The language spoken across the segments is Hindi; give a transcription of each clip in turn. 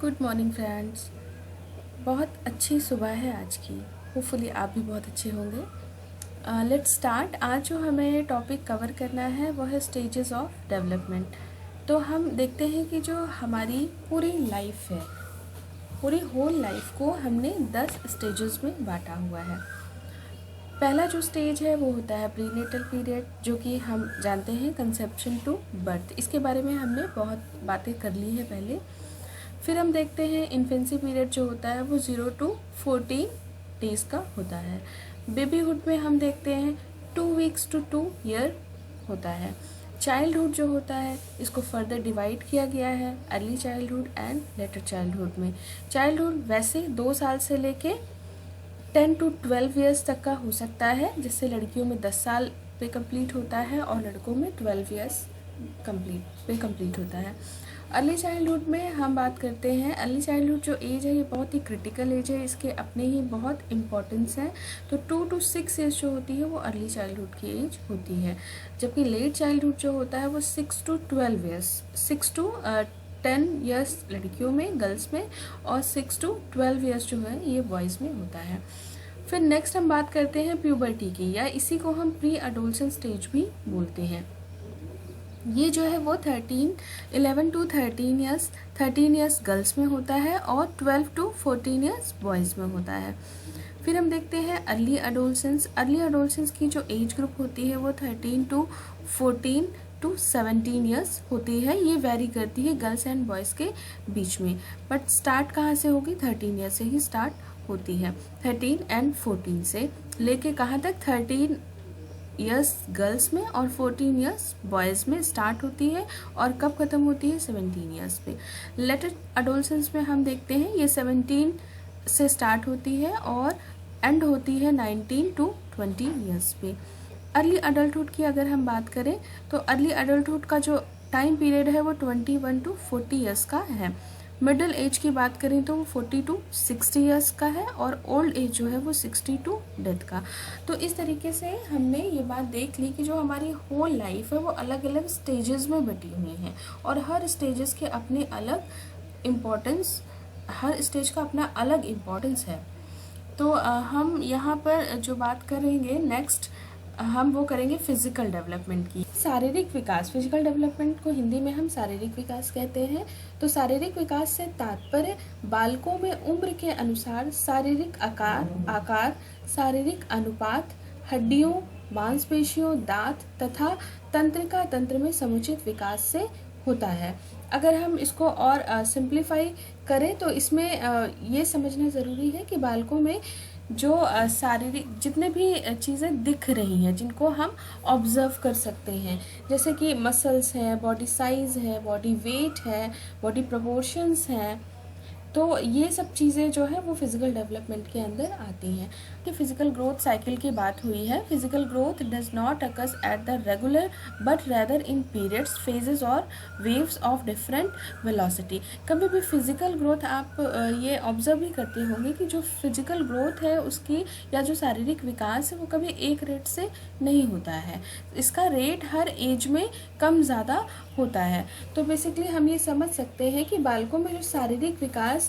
Good morning friends. बहुत अच्छी सुबह है आज की। होपफुली आप भी बहुत अच्छे होंगे। Let's start. आज जो हमें टॉपिक कवर करना है वो है स्टेजेस ऑफ डेवलपमेंट। तो हम देखते हैं कि जो हमारी पूरी लाइफ है, पूरी होल लाइफ को हमने 10 स्टेजेस में बांटा हुआ है। पहला जो स्टेज है वो होता है प्रीनेटल पीरियड, जो कि हम जानते हैं कंसेप्शन टू बर्थ। इसके बारे में हमने बहुत बातें कर ली है पहले। फिर हम देखते हैं इन्फेंसी पीरियड जो होता है वो 0 to 14 डेज का होता है। बेबीहुड में हम देखते हैं 2 वीक्स to 2 ईयर होता है। चाइल्डहुड जो होता है इसको फर्दर डिवाइड किया गया है early childhood and later childhood में। चाइल्डहुड वैसे 2 साल से लेके 10 to 12 ईयर्स तक का हो सकता है, जिससे लड़कियों में 10 साल पे कंप्लीट होता है और लड़कों में 12 ईयर्स कंप्लीट होता है। अर्ली चाइल्डहुड में हम बात करते हैं। अर्ली चाइल्डहुड जो एज है ये बहुत ही क्रिटिकल एज है, इसके अपने ही बहुत इम्पोर्टेंस है। तो 2 to 6 ईयर्स जो होती है वो अर्ली चाइल्डहुड की एज होती है, जबकि लेट चाइल्डहुड जो होता है वो 6 to 12 ईयर्स 6 to 10 ईयर्स लड़कियों में, गर्ल्स में, और 6 to 12 ईयर्स जो है ये बॉयज़ में होता है। फिर नेक्स्ट हम बात करते हैं प्यूबर्टी की, या इसी को हम प्री एडोलसेंट स्टेज भी बोलते हैं। ये जो है वो 11 to 13 ईयर्स गर्ल्स में होता है और 12 to 14 ईयर्स बॉयज़ में होता है। फिर हम देखते हैं अर्ली एडोलसेंस। अर्ली एडोलसेंस की जो एज ग्रुप होती है वो 13 to 14 to 17 ईयर्स होती है। ये वेरी करती है गर्ल्स एंड बॉयज़ के बीच में, बट स्टार्ट कहाँ से होगी? 13 ईयर्स से ही स्टार्ट होती है। 13 and 14 से लेके कहाँ तक? 13 ईयर्स गर्ल्स में और 14 ईयर्स बॉयज़ में स्टार्ट होती है, और कब ख़त्म होती है? 17 ईयर्स पे। लेटर एडोलसेंस में हम देखते हैं ये 17 से स्टार्ट होती है और एंड होती है 19 to 20 ईयर्स पे। अर्ली अडल्टहुड की अगर हम बात करें तो अर्ली अडल्टहुड का जो टाइम पीरियड है वो 21 to 40 ईयर्स का है। मिडिल एज की बात करें तो वो 40 to 60 ईयर्स का है, और ओल्ड एज जो है वो 60 to डेथ का। तो इस तरीके से हमने ये बात देख ली कि जो हमारी होल लाइफ है वो अलग अलग स्टेजेस में बटी हुई हैं, और हर स्टेजेस के अपने अलग इम्पोर्टेंस, हर स्टेज का अपना अलग इम्पोर्टेंस है। तो हम यहाँ पर जो बात करेंगे नेक्स्ट, हम वो करेंगे फिजिकल डेवलपमेंट की। शारीरिक विकास, फिजिकल डेवलपमेंट को हिंदी में हम शारीरिक विकास कहते हैं। तो शारीरिक विकास से तात्पर्य बालकों में उम्र के अनुसार शारीरिक आकार, शारीरिक अनुपात, हड्डियों, मांसपेशियों, दांत तथा तंत्रिका तंत्र में समुचित विकास से होता है। अगर हम इसको और सिंप्लीफाई करें तो इसमें ये समझना ज़रूरी है कि बालकों में जो शारीरिक जितने भी चीज़ें दिख रही हैं, जिनको हम ऑब्जर्व कर सकते हैं, जैसे कि मसल्स हैं, बॉडी साइज़ है, बॉडी वेट है, बॉडी प्रोपोर्शंस हैं, तो ये सब चीज़ें जो है वो फिज़िकल डेवलपमेंट के अंदर आती हैं। कि फिज़िकल ग्रोथ साइकिल की बात हुई है। Physical growth does not occurs at the regular but rather in periods, phases और वेव्स ऑफ डिफरेंट वेलोसिटी। कभी भी फिज़िकल ग्रोथ आप ये ऑब्जर्व भी करते होंगे कि जो फिज़िकल ग्रोथ है उसकी, या जो शारीरिक विकास है, वो कभी एक रेट से नहीं होता है। इसका रेट हर एज में कम ज़्यादा होता है। तो बेसिकली हम ये समझ सकते हैं कि बालकों में जो शारीरिक विकास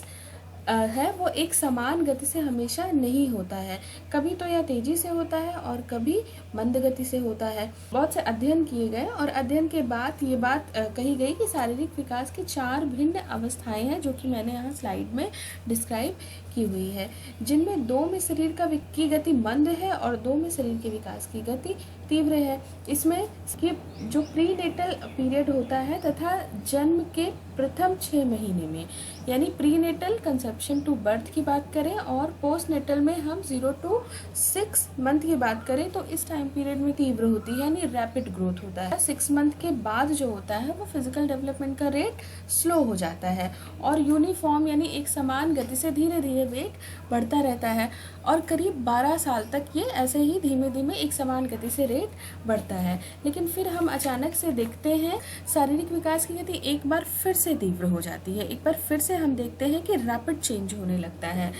है वो एक समान गति से हमेशा नहीं होता है। कभी तो यह तेजी से होता है और कभी मंद गति से होता है। बहुत से अध्ययन किए गए और अध्ययन के बाद ये बात कही गई कि शारीरिक विकास की 4 भिन्न अवस्थाएं हैं, जो कि मैंने यहाँ स्लाइड में डिस्क्राइब की हुई है, जिनमें 2 में शरीर की गति मंद है और 2 में शरीर के विकास की गति तीव्र है। इसमें इसके जो प्रीनेटल पीरियड होता है तथा जन्म के प्रथम 6 महीने में, यानी प्रीनेटल कंसेप्शन टू बर्थ की बात करें, और पोस्टनेटल में हम 0 to 6 मंथ की बात करें तो इस टाइम पीरियड में तीव्र होती है, यानी रैपिड ग्रोथ होता है। 6 मंथ के बाद जो होता है वो फिजिकल डेवलपमेंट का रेट स्लो हो जाता है और यूनिफॉर्म यानी एक समान गति से धीरे धीरे वेट बढ़ता रहता है, और करीब 12 साल तक ये ऐसे ही धीमे धीमे एक समान गति से रेट बढ़ता है। लेकिन फिर हम अचानक से देखते हैं शारीरिक विकास की गति एक बार फिर से तीव्र हो जाती है। एक बार फिर से हम देखते हैं कि रैपिड चेंज होने लगता है।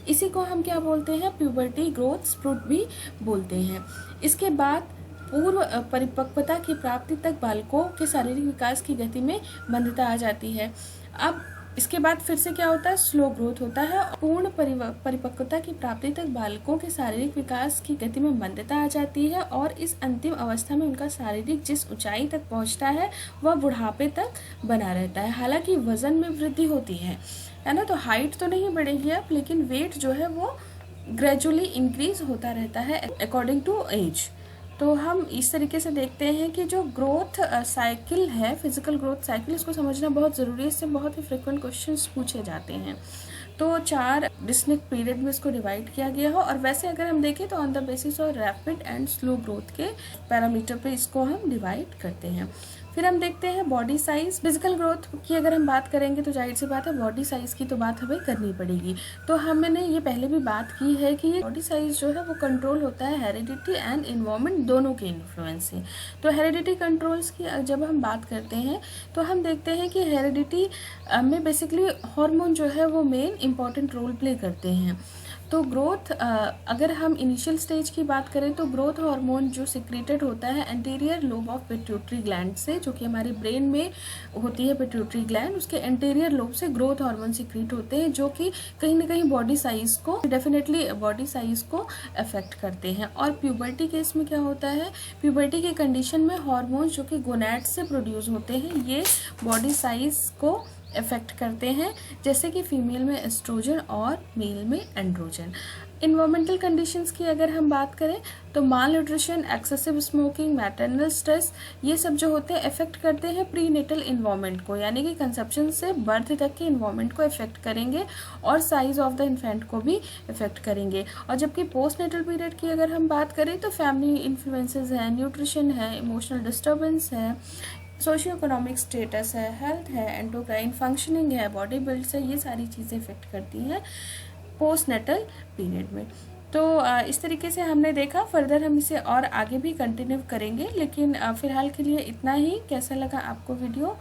इसी को हम क्या बोलते हैं? प्यूबर्टी ग्रोथ स्प्रुट भी बोलते हैं। इसके बाद पूर्व परिपक्वता की प्राप्ति तक बालकों के शारीरिक विकास की गति में मंदता आ जाती है। अब इसके बाद फिर से क्या होता है, स्लो ग्रोथ होता है। पूर्ण परिपक्वता की प्राप्ति तक बालकों के शारीरिक विकास की गति में मंदता आ जाती है और इस अंतिम अवस्था में उनका शारीरिक जिस ऊंचाई तक पहुंचता है वह बुढ़ापे तक बना रहता है। हालांकि वजन में वृद्धि होती है ना, तो हाइट तो नहीं बढ़ेगी अब, लेकिन वेट जो है वो ग्रेजुअली इंक्रीज होता रहता है अकॉर्डिंग टू एज। तो हम इस तरीके से देखते हैं कि जो ग्रोथ साइकिल है, फिजिकल ग्रोथ साइकिल, इसको समझना बहुत ज़रूरी है। इससे बहुत ही फ्रिक्वेंट क्वेश्चंस पूछे जाते हैं। तो 4 डिस्टिंक्ट पीरियड में इसको डिवाइड किया गया हो, और वैसे अगर हम देखें तो on the basis of rapid and slow growth के पैरामीटर पे इसको हम डिवाइड करते हैं। फिर हम देखते हैं बॉडी साइज। फिजिकल ग्रोथ की अगर हम बात करेंगे तो जाहिर सी बात है बॉडी साइज की तो बात हमें करनी पड़ेगी। तो हमने ये पहले भी बात की है कि ये बॉडी साइज जो है वो कंट्रोल होता है हेरिडिटी एंड इन्वायरमेंट दोनों के इन्फ्लुएंस से। तो हेरिडिटी कंट्रोल्स की जब हम बात करते हैं तो हम देखते हैं कि हेरिडिटी में बेसिकली हार्मोन जो है वो मेन इंपॉर्टेंट रोल प्ले करते हैं। तो ग्रोथ, अगर हम इनिशियल स्टेज की बात करें तो ग्रोथ हार्मोन जो सिक्रेटेड होता है anterior lobe of pituitary gland से, जो कि हमारे ब्रेन में होती है पिट्यूटरी ग्लैंड, उसके एंटीरियर लोब से ग्रोथ हार्मोन सिक्रेट होते हैं, जो कि कहीं ना कहीं बॉडी साइज को, डेफिनेटली बॉडी साइज को अफेक्ट करते हैं। और प्यूबर्टी केस में क्या होता है, प्यूबर्टी के कंडीशन में हार्मोन्स जो कि गोनैड से प्रोड्यूस होते हैं ये बॉडी साइज को इफेक्ट करते हैं, जैसे कि फीमेल में एस्ट्रोजन और मेल में एंड्रोजन। इन्वायरमेंटल कंडीशंस की अगर हम बात करें तो malnutrition, excessive smoking, maternal stress, ये सब जो होते हैं इफेक्ट करते हैं प्रीनेटल इन्वायरमेंट को, यानी कि कंसेप्शन से बर्थ तक के इन्वायरमेंट को इफेक्ट करेंगे और साइज ऑफ द इन्फेंट को भी इफेक्ट करेंगे। और जबकि पोस्ट नेटल पीरियड की अगर हम बात करें तो फैमिली इन्फ्लुएंसेस है, न्यूट्रिशन है, इमोशनल डिस्टर्बेंस है, सोशियो इकोनॉमिक स्टेटस है, हेल्थ है, एंडोक्राइन फंक्शनिंग है, बॉडी बिल्ड्स है, ये सारी चीज़ें इफेक्ट करती हैं पोस्ट नेटल पीरियड में। तो इस तरीके से हमने देखा, फर्दर हम इसे और आगे भी कंटिन्यू करेंगे, लेकिन फ़िलहाल के लिए इतना ही। कैसा लगा आपको वीडियो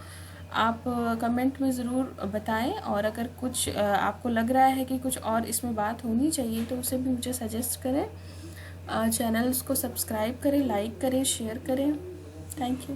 आप कमेंट में ज़रूर बताएं, और अगर कुछ आपको लग रहा है कि कुछ और इसमें बात होनी चाहिए तो उसे भी मुझे सजेस्ट करें। चैनल्स को सब्सक्राइब करें, लाइक करें, शेयर करें। Thank you.